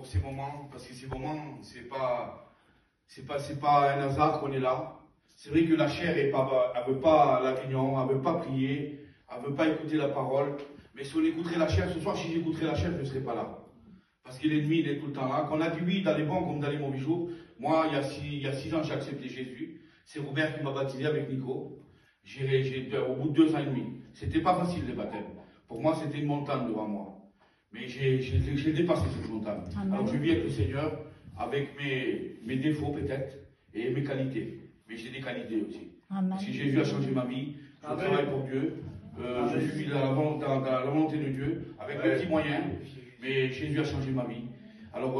pour ces moments, parce que ces moments, c'est pas un hasard qu'on est là. C'est vrai que la chair, elle veut pas la réunion, elle veut pas prier, elle veut pas écouter la parole. Mais si on écouterait la chair, ce soir, si j'écouterais la chair, je ne serais pas là. Parce que l'ennemi, il est tout le temps là. Qu'on a dit oui dans les bons comme dans les mauvais jours. Moi, il y a 6 ans, j'ai accepté Jésus. C'est Robert qui m'a baptisé avec Nico. Au bout de 2 ans et demi. C'était pas facile, les baptêmes. Pour moi, c'était une montagne devant moi. Mais j'ai dépassé cette montagne. Amen. Alors, je vis avec le Seigneur, avec mes défauts peut-être, et mes qualités. Mais j'ai des qualités aussi. Amen. Parce que Jésus a changé ma vie. Je travaille pour Dieu. Je suis dans la volonté de Dieu, avec mes petits moyens. Mais Jésus a changé ma vie. Alors,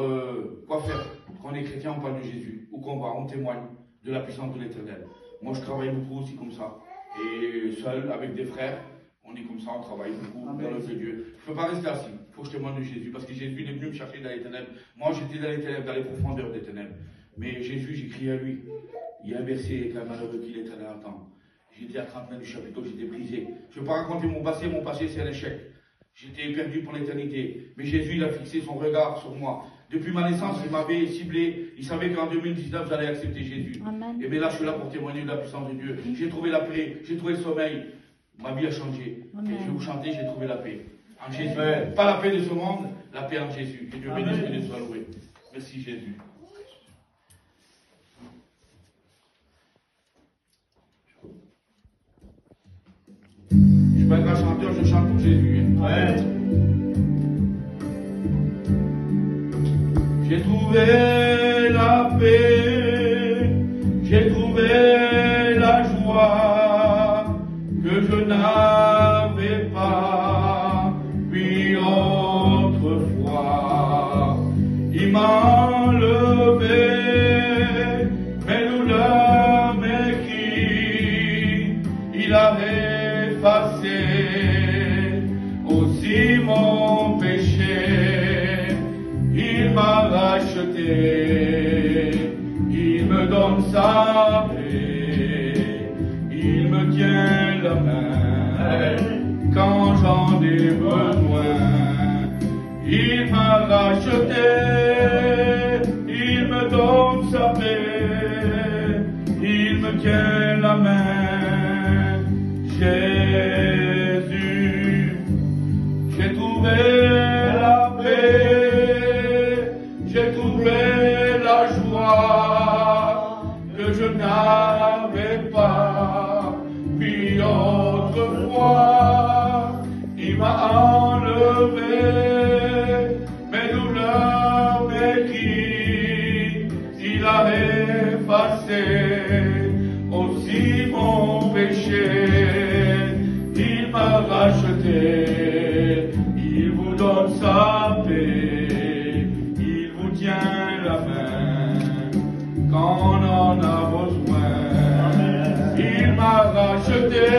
quoi faire? Quand on est chrétien, on parle de Jésus. Où qu'on va, on témoigne de la puissance de l'Éternel. Moi, je travaille beaucoup aussi comme ça. Et seul, avec des frères, on est comme ça, on travaille beaucoup dans l'œuvre de Dieu. Je ne peux pas rester assis. Il faut que je témoigne de Jésus. Parce que Jésus, il est venu me chercher dans les ténèbres. Moi, j'étais dans les ténèbres, dans les profondeurs des ténèbres. Mais Jésus, j'ai crié à lui. Il y a un verset avec un malheureux qui l'Éternel attend. J'étais à 39 du chapitre, j'étais brisé. Je ne veux pas raconter mon passé c'est un échec. J'étais perdu pour l'éternité. Mais Jésus, il a fixé son regard sur moi. Depuis ma naissance, il m'avait ciblé. Il savait qu'en 2019, j'allais accepter Jésus. Amen. Et bien là, je suis là pour témoigner de la puissance de Dieu. J'ai trouvé la paix, j'ai trouvé le sommeil. Ma vie a changé. Amen. Et je vais vous chanter, j'ai trouvé la paix. En Jésus. Amen. Pas la paix de ce monde, la paix en Jésus. Que Dieu bénisse, que Dieu soit loué. Merci Jésus. Je suis pas un grand chanteur, je chante pour Jésus. Ouais. J'ai trouvé la paix, j'ai trouvé la joie que je n'avais pas vu autrefois. Il m'a enlevé mes douleurs, mes cris, il a effacé aussi mon péché. Il m'a racheté, il me donne sa paix, il me tient la main quand j'en ai besoin. Il m'a racheté, il me donne sa paix, il me tient la main. Jésus, j'ai trouvé la paix, j'ai trouvé la joie que je n'avais pas vu autrefois. Il m'a enlevé mes douleurs, mes cris, il a effacé aussi mon péché. Il m'a racheté, il vous donne sa paix, il vous tient la main quand on en a besoin. Il m'a racheté,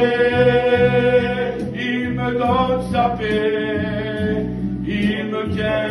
il me donne sa paix, il me tient